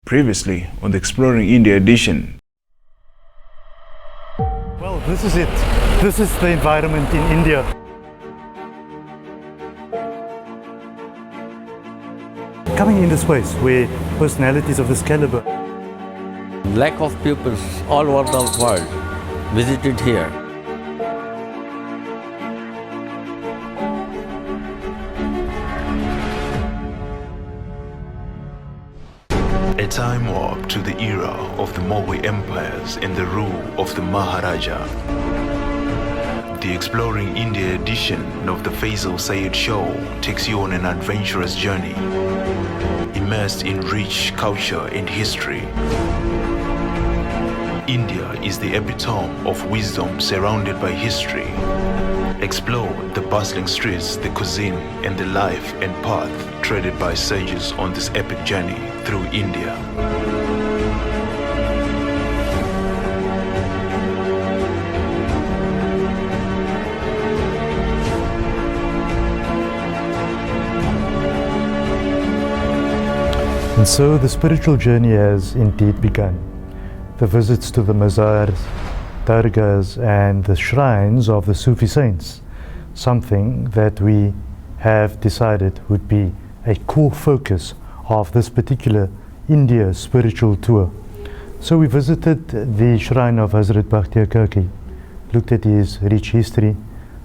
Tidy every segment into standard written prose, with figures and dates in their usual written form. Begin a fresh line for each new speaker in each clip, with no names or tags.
Previously on the Exploring India edition.
Well, this is it. This is the environment in India. Coming in this place where personalities of this caliber.
Lack of pupils all over the world visited here.
A time warp to the era of the Mogul empires and the rule of the Maharaja. The Exploring India edition of the Faizal Saint show takes you on an adventurous journey, immersed in rich culture and history. India is the epitome of wisdom surrounded by history. Explore the bustling streets, the cuisine, and the life and path treaded by sages on this epic journey through India.
And so the spiritual journey has indeed begun. The visits to the mazars, dargahs and the shrines of the Sufi Saints, something that we have decided would be a core focus of this particular India spiritual tour. So we visited the shrine of Hazrat Bakhtiyar Kaki, looked at his rich history,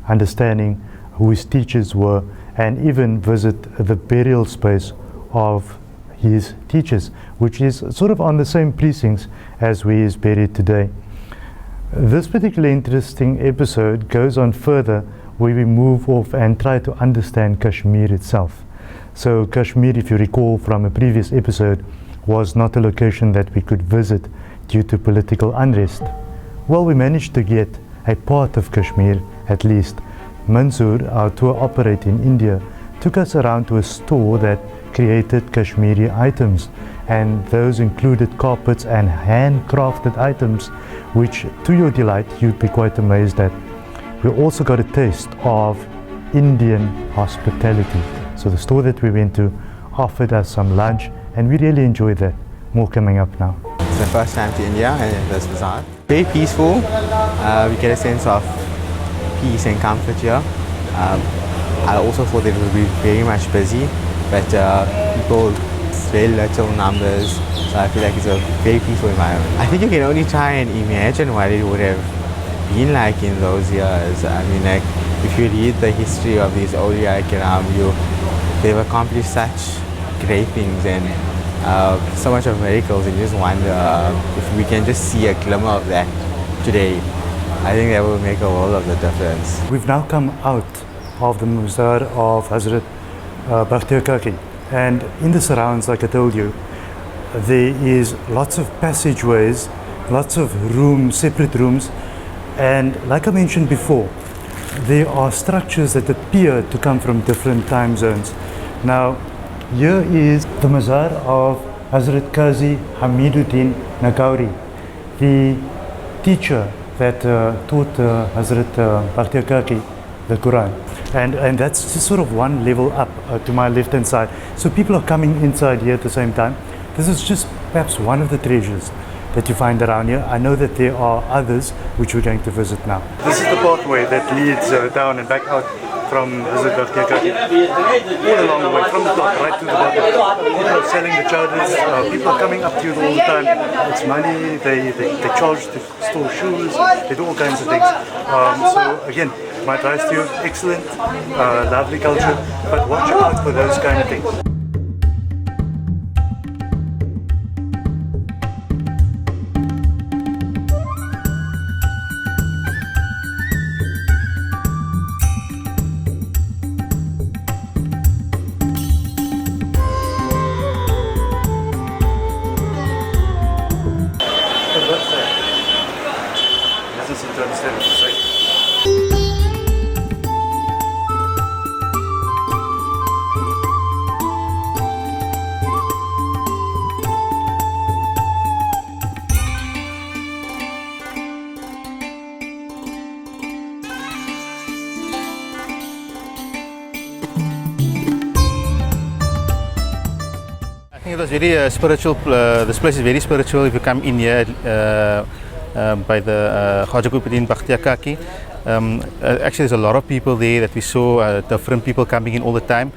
understanding who his teachers were, and even visit the burial space of his teachers, which is sort of on the same precincts as where he is buried today. This particularly interesting episode goes on further where we move off and try to understand Kashmir itself. So Kashmir, if you recall from a previous episode, was not a location that we could visit due to political unrest. Well, we managed to get a part of Kashmir at least. Mansoor, our tour operator in India, took us around to a store that created Kashmiri items, and those included carpets and handcrafted items, which to your delight you'd be quite amazed at. We also got a taste of Indian hospitality. So the store that we went to offered us some lunch and we really enjoyed that. More coming up now.
It's the first time to India and this bazaar. Very peaceful. We get a sense of peace and comfort here. I also thought it would be very much busy, but people, very little numbers, so I feel like it's a very peaceful environment. I think you can only try and imagine what it would have been like in those years. I mean, like, if you read the history of these awliya kiram, they've accomplished such great things and so much of miracles, and you just wonder if we can just see a glimmer of that today. I think that will make a world of the difference.
We've now come out of the mazar of Hazrat Bakhtiyar Kaki, and in the surrounds, like I told you, there is lots of passageways, lots of rooms, separate rooms, and like I mentioned before, there are structures that appear to come from different time zones. Now, here is the mazar of Hazrat Qazi Hamiduddin Nagauri, the teacher that taught Hazrat Bakhtiyar Kaki the Quran. And that's just sort of one level up to my left hand side. So people are coming inside here at the same time. This is just perhaps one of the treasures that you find around here. I know that there are others which we're going to visit now. This is the pathway that leads down and back out from Hazrat Bakhtiyar Kaki. All along the way, from the top right to the bottom. People are selling the chadars, people are coming up to you all the time. It's money, they charge to store shoes, they do all kinds of things. So again, my advice to you, excellent, lovely culture, but watch out for those kind of things.
it's very spiritual. This place is very spiritual. If you come in here by the Khwaja Qutabuddin Bakhtiyar Kaki, actually there's a lot of people there that we saw, different people coming in all the time.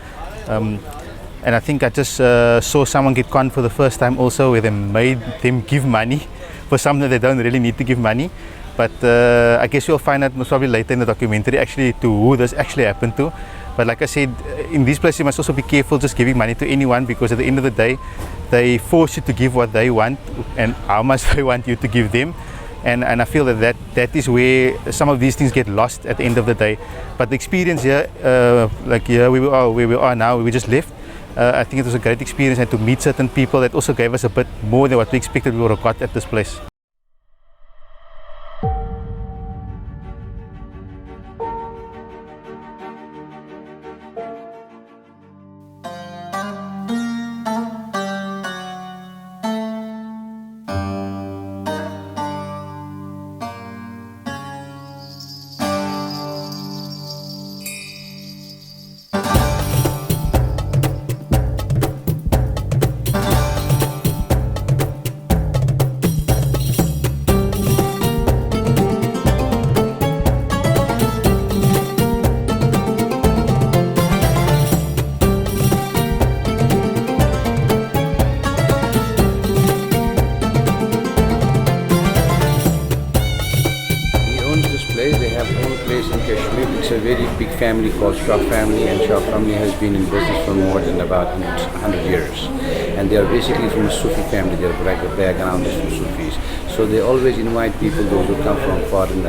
And I think I just saw someone get conned for the first time also, where they made them give money for something they don't really need to give money. But I guess you'll find out most probably later in the documentary actually to who this actually happened to. But like I said, in these places you must also be careful just giving money to anyone, because at the end of the day they force you to give what they want and how much they want you to give them. And I feel that is where some of these things get lost at the end of the day. But the experience here, like here where we are now, we just left. I think it was a great experience, and to meet certain people that also gave us a bit more than what we expected we would have got at this place.
It's a very big family called Shaw family, and Shaw family has been in business for more than about 100 years. And they are basically from a Sufi family. They're like the background is from Sufis. So they always invite people, those who come from foreign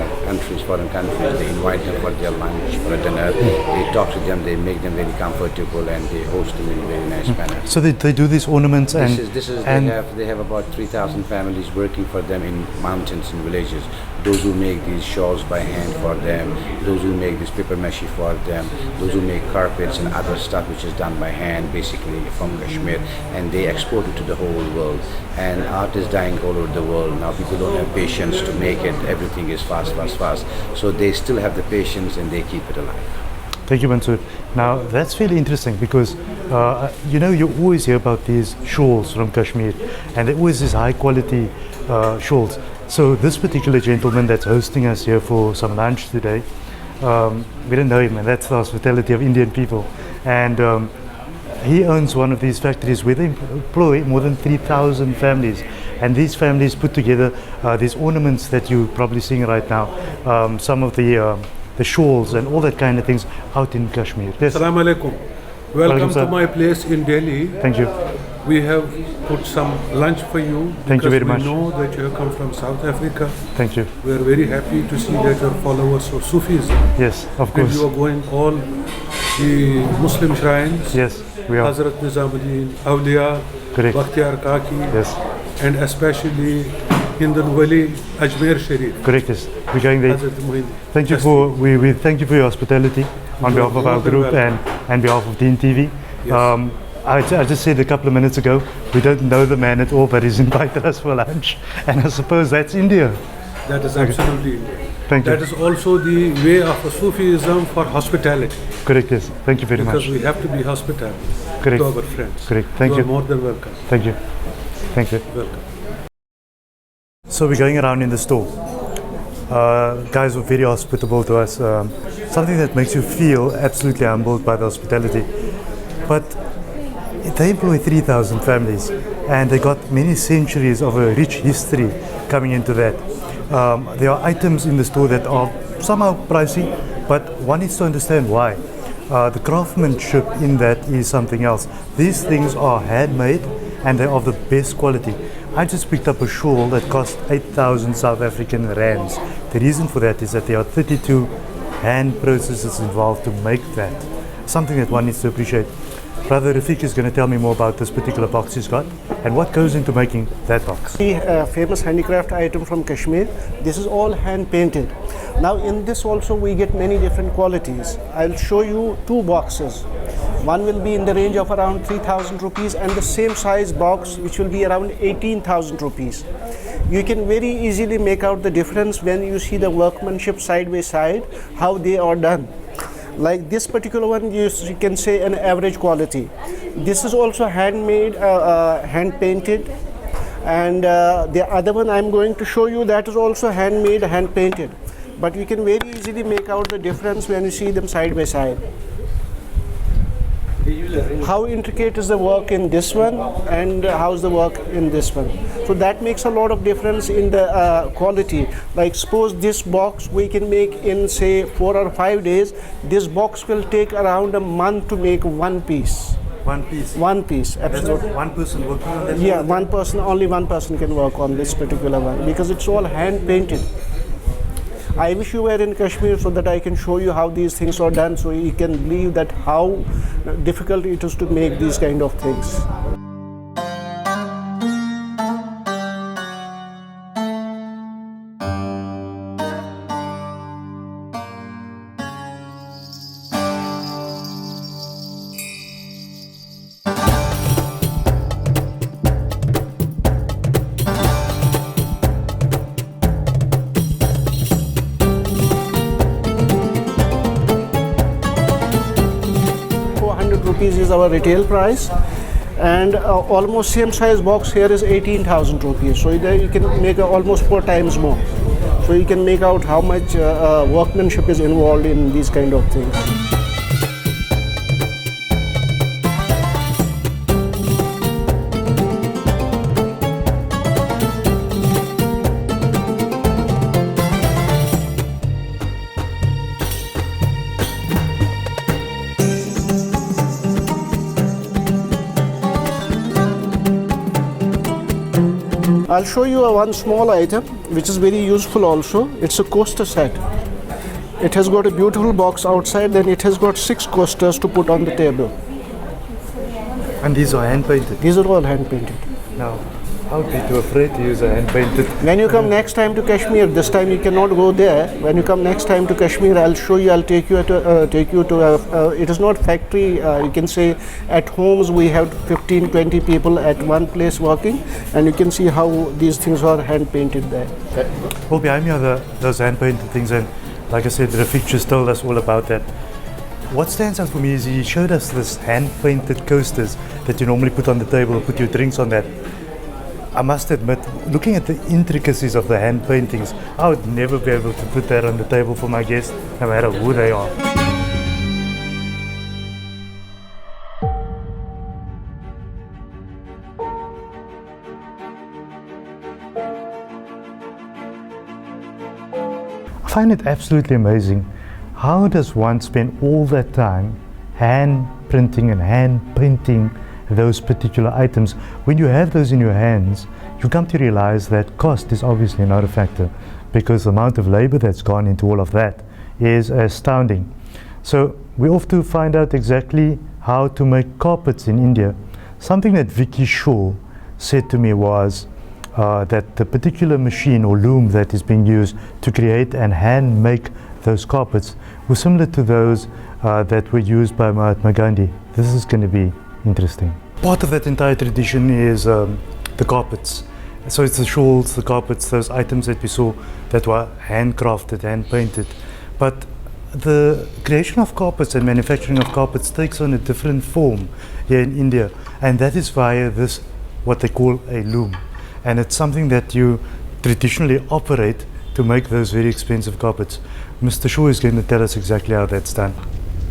countries, they invite them for their lunch, for a dinner. They talk to them, they make them very comfortable, and they host them in a very nice manner.
So they do these ornaments and
they have about 3,000 families working for them in mountains and villages. Those who make these shawls by hand for them, those who make this paper mache for them, those who make carpets and other stuff which is done by hand, basically from Kashmir, and they export it to the whole world. And art is dying all over the world. Now people don't have patience to make it. Everything is fast. So they still have the patience and they keep it alive.
Thank you, Mansoor. Now that's really interesting because you always hear about these shawls from Kashmir, and they're always these high quality shawls. So this particular gentleman that's hosting us here for some lunch today, we don't know him, and that's the hospitality of Indian people. And he owns one of these factories where they employ more than 3,000 families. And these families put together these ornaments that you're probably seeing right now, some of the shawls and all that kind of things out in Kashmir. Yes.
Assalamu alaikum. Welcome to my place in Delhi.
Thank you.
We have put some lunch for you.
Thank you very much.
We know that you have come from South Africa.
Thank you.
We are very happy to see that you are followers of Sufism.
Yes, of course.
And you are going all the Muslim shrines.
Yes, we are.
Hazrat Nizamuddin, Awliya, Bakhtiyar, Kaki.
Yes.
And especially Hindan Wali, Ajmer Sharif.
Correct, yes. We're going there. Thank you we thank you for your hospitality on behalf of our group and behalf of Deen TV. Yes. I just said a couple of minutes ago, we don't know the man at all, but he's invited us for lunch. And I suppose that's India.
That is absolutely India.
Thank you.
That is also the way of Sufism for hospitality.
Correct, yes. Thank you very much.
Because we have to be hospitable to our friends.
Correct. Thank you.
You are more than welcome.
Thank you. Thank you.
Welcome.
So we're going around in the store. Guys were very hospitable to us. Something that makes you feel absolutely humbled by the hospitality. But they employ 3,000 families, and they got many centuries of a rich history coming into that. There are items in the store that are somehow pricey, but one needs to understand why. The craftsmanship in that is something else. These things are handmade and they're of the best quality. I just picked up a shawl that cost 8,000 South African rands. The reason for that is that there are 32 hand processes involved to make that. Something that one needs to appreciate. Brother Rafiq is going to tell me more about this particular box he's got and what goes into making that box.
The famous handicraft item from Kashmir. This is all hand painted. Now in this also we get many different qualities. I'll show you two boxes. One will be in the range of around 3,000 rupees and the same size box which will be around 18,000 rupees. You can very easily make out the difference when you see the workmanship side by side, how they are done. Like this particular one, you can say an average quality. This is also handmade, hand painted, and the other one I'm going to show you, that is also handmade, hand painted. But you can very easily make out the difference when you see them side by side. How intricate is the work in this one and how's the work in this one. So that makes a lot of difference in the quality. Like suppose this box we can make in say 4 or 5 days. This box will take around a month to make one piece.
One piece?
One piece, absolutely.
One person working on that?
Yeah, one person, only one person can work on this particular one because it's all hand painted. I wish you were in Kashmir so that I can show you how these things are done, so you can believe that how difficult it is to make these kind of things. Rupees is our retail price, and almost same size box here is 18,000 rupees. So there you can make almost 4 times more. So you can make out how much workmanship is involved in these kind of things. I'll show you one small item which is very useful also. It's a coaster set. It has got a beautiful box outside, then it has got 6 coasters to put on the table.
And these are hand painted?
These are all hand painted.
Now, I would be too afraid to use a hand painted.
When you come next time to Kashmir, this time you cannot go there. When you come next time to Kashmir, I'll show you. I'll take you to. It is not factory. You can say at homes we have 15-20 people at one place working, and you can see how these things are hand painted there.
Well, behind me are those hand painted things, and like I said, Rafiq just told us all about that. What stands out for me is he showed us this hand painted coasters that you normally put on the table, put your drinks on that. I must admit, looking at the intricacies of the hand paintings, I would never be able to put that on the table for my guests, no matter who they are. I find it absolutely amazing. How does one spend all that time hand printing and hand painting those particular items? When you have those in your hands, you come to realize that cost is obviously not a factor, because the amount of labor that's gone into all of that is astounding. So we have to find out exactly how to make carpets in India. Something that Vicky Shaw said to me was that the particular machine or loom that is being used to create and hand make those carpets were similar to those that were used by Mahatma Gandhi. This is going to be interesting. Part of that entire tradition is the carpets. So it's the shawls, the carpets, those items that we saw that were handcrafted, hand painted. But the creation of carpets and manufacturing of carpets takes on a different form here in India, and that is via this, what they call a loom. And it's something that you traditionally operate to make those very expensive carpets. Mr. Shaw is going to tell us exactly how that's done.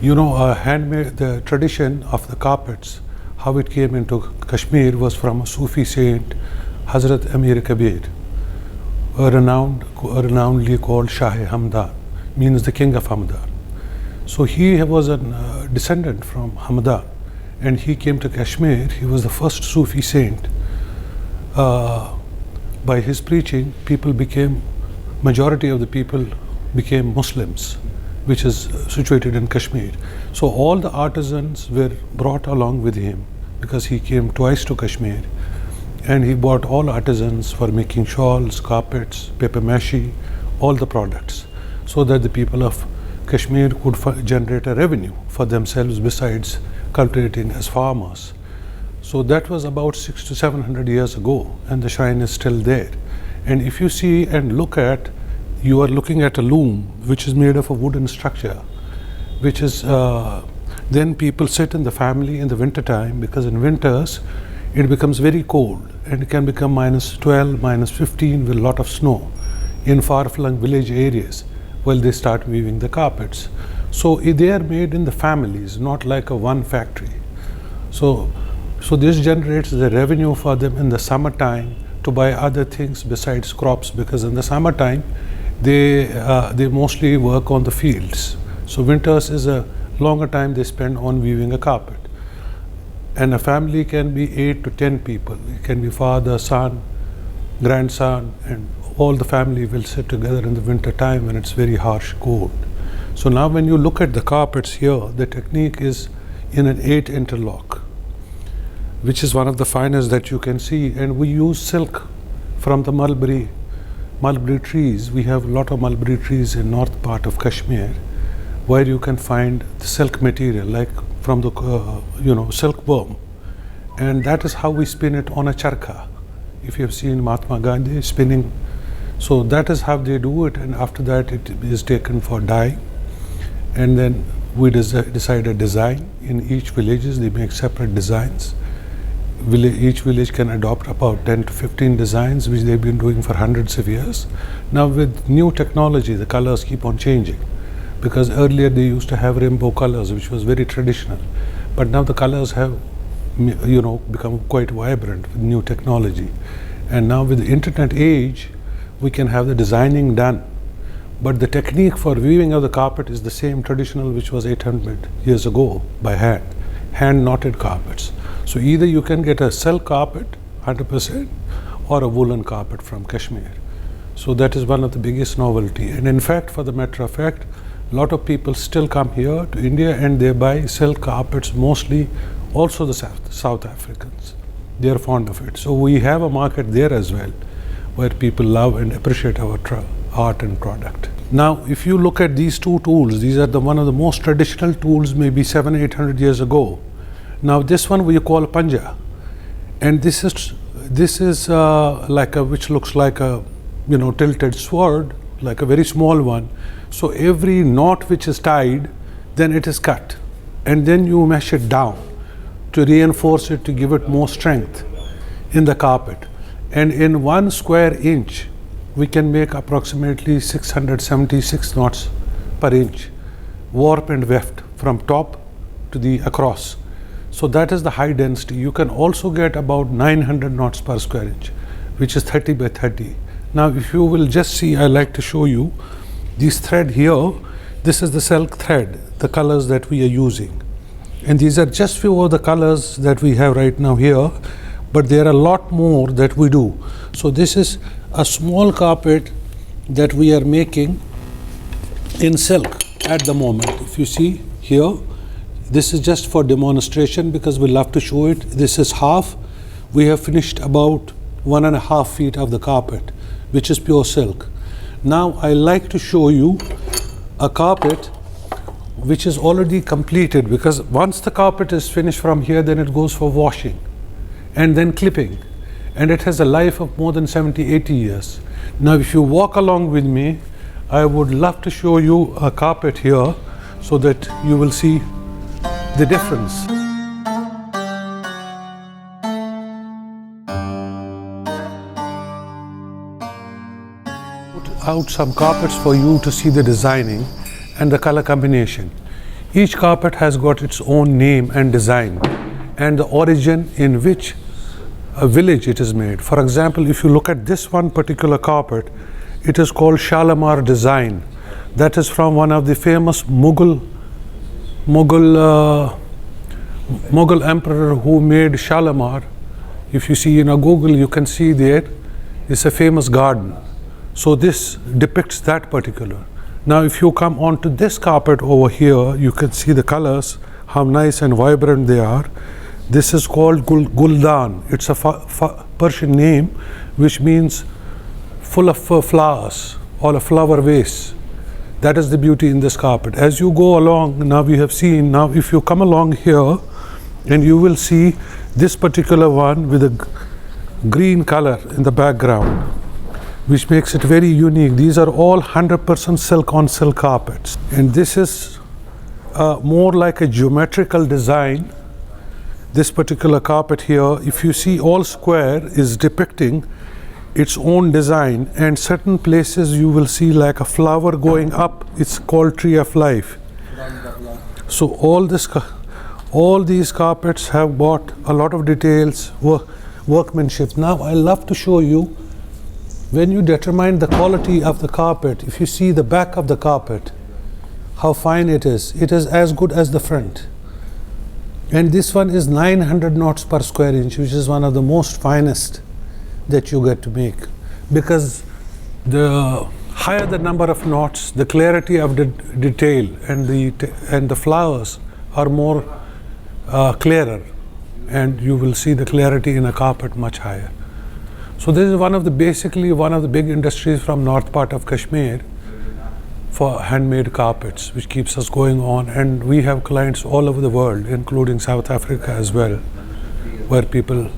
You know, handmade, the tradition of the carpets, how it came into Kashmir was from a Sufi Saint, Hazrat Amir Kabir, renownedly called Shah Hamdan, means the king of Hamdan. So he was a descendant from Hamdan, and he came to Kashmir. He was the first Sufi saint. By his preaching, majority of the people became Muslims, which is situated in Kashmir. So all the artisans were brought along with him, because he came twice to Kashmir, and he bought all artisans for making shawls, carpets, paper mache, all the products, so that the people of Kashmir could generate a revenue for themselves besides cultivating as farmers. So that was about 600 to 700 years ago, and the shrine is still there. And if you see and look at, you are looking at a loom which is made of a wooden structure, which is then people sit in the family in the winter time, because in winters it becomes very cold and it can become -12, -15 with a lot of snow in far-flung village areas while they start weaving the carpets. So they are made in the families, not like a one factory. So this generates the revenue for them in the summertime to buy other things besides crops, because in the summertime they mostly work on the fields. So winters is a longer time they spend on weaving a carpet. And a family can be 8 to 10 people. It can be father, son, grandson, and all the family will sit together in the winter time when it's very harsh cold. So now when you look at the carpets here, the technique is in an 8 interlock, which is one of the finest that you can see. And we use silk from the mulberry trees. We have a lot of mulberry trees in north part of Kashmir, where you can find the silk material, like from the silkworm, and that is how we spin it on a charkha. If you have seen Mahatma Gandhi spinning, so that is how they do it. And after that, it is taken for dye, and then we decide a design. In each villages, they make separate designs. Each village can adopt about 10 to 15 designs, which they've been doing for hundreds of years. Now with new technology, the colors keep on changing, because earlier they used to have rainbow colors, which was very traditional, but now the colors have become quite vibrant with new technology. And now with the internet age, we can have the designing done, but the technique for weaving of the carpet is the same traditional, which was 800 years ago, by hand knotted carpets. So either you can get a silk carpet 100% or a woolen carpet from Kashmir. So that is one of the biggest novelty. And in fact, for the matter of fact, a lot of people still come here to India and they buy silk carpets, mostly also the South Africans. They are fond of it. So we have a market there as well, where people love and appreciate our art and product. Now, if you look at these two tools, these are one of the most traditional tools, maybe 700-800 years ago. Now this one we call panja, and this is which looks like a tilted sword, like a very small one. So every knot which is tied, then it is cut, and then you mesh it down to reinforce it, to give it more strength in the carpet. And in 1 square inch, we can make approximately 676 knots per inch, warp and weft from top to the across. So that is the high density. You can also get about 900 knots per square inch, which is 30 by 30. Now if you will just see, I like to show you this thread here. This is the silk thread, the colors that we are using. And these are just few of the colors that we have right now here, but there are a lot more that we do. So this is a small carpet that we are making in silk at the moment. If you see here, this is just for demonstration because we love to show it. This is half. We have finished about 1.5 feet of the carpet, which is pure silk. Now I like to show you a carpet which is already completed, because once the carpet is finished from here, then it goes for washing and then clipping, and it has a life of more than 70-80 years. Now if you walk along with me, I would love to show you a carpet here so that you will see the difference. Put out some carpets for you to see the designing and the color combination. Each carpet has got its own name and design and the origin in which a village it is made. For example, if you look at this one particular carpet, it is called Shalimar design. That is from one of the famous Mughal emperor who made Shalimar. If you see in a Google, you can see there, it's a famous garden. So this depicts that particular. Now if you come onto this carpet over here, you can see the colors, how nice and vibrant they are. This is called Guldan. It's a Persian name which means full of flowers, or a flower vase. That is the beauty in this carpet. As you go along, now we have seen, now if you come along here, and you will see this particular one with a green color in the background, which makes it very unique. These are all 100% silk on silk carpets. And this is more like a geometrical design. This particular carpet here, if you see, all square is depicting its own design, and certain places you will see like a flower going up. It's called tree of life. So all these carpets have got a lot of details, workmanship. Now I love to show you, when you determine the quality of the carpet, if you see the back of the carpet, how fine it is as good as the front. And this one is 900 knots per square inch, which is one of the most finest that you get to make, because the higher the number of knots, the clarity of the detail and the flowers are more clearer, and you will see the clarity in a carpet much higher. So this is basically one of the big industries from north part of Kashmir for handmade carpets, which keeps us going on. And we have clients all over the world, including South Africa as well, where people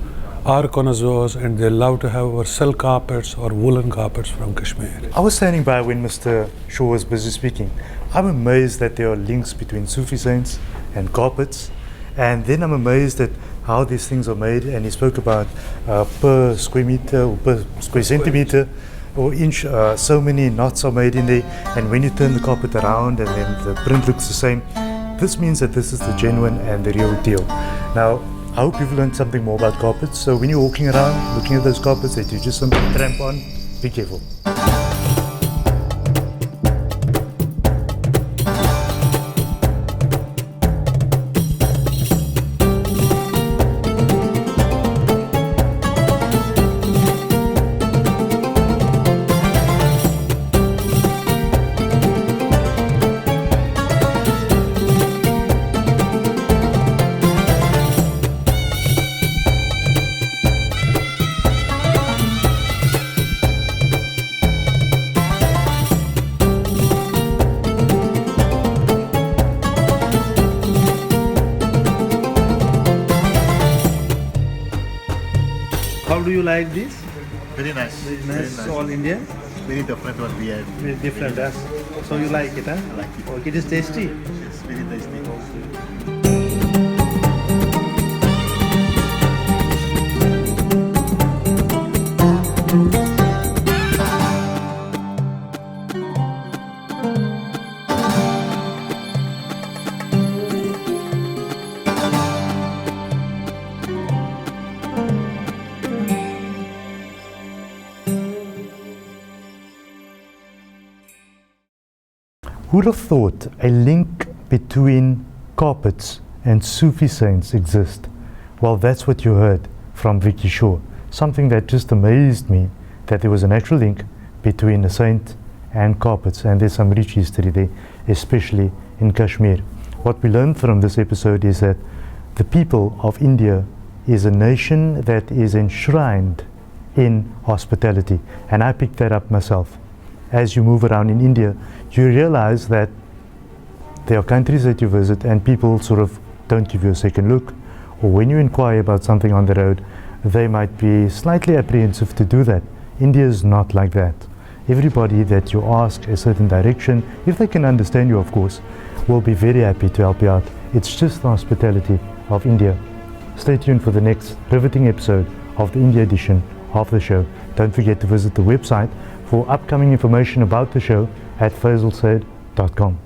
are connoisseurs and they love to have our silk carpets or woolen carpets from Kashmir.
I was standing by when Mr. Shaw was busy speaking. I'm amazed that there are links between Sufi Saints and carpets, and then I'm amazed at how these things are made. And he spoke about per square meter or per square centimeter or inch, so many knots are made in there, and when you turn the carpet around and then the print looks the same, this means that this is the genuine and the real deal. Now, I hope you've learned something more about carpets. So when you're walking around looking at those carpets that you just simply tramp on, be careful.
How do you like this?
Very nice.
Very nice. All Indian?
Very different what we had.
Very different. So you like it, huh?
I like it.
Okay, it is tasty?
It's very tasty.
Who would have thought a link between carpets and Sufi Saints exist? Well, that's what you heard from Vicky Shaw. Something that just amazed me, that there was an actual link between a saint and carpets, and there's some rich history there, especially in Kashmir. What we learned from this episode is that the people of India is a nation that is enshrined in hospitality, and I picked that up myself. As you move around in India, you realize that there are countries that you visit and people sort of don't give you a second look, or when you inquire about something on the road, they might be slightly apprehensive to do that. India is not like that. Everybody that you ask a certain direction, if they can understand you, of course, will be very happy to help you out. It's just the hospitality of India. Stay tuned for the next riveting episode of the India edition of the show. Don't forget to visit the website for upcoming information about the show at faizalsaid.com.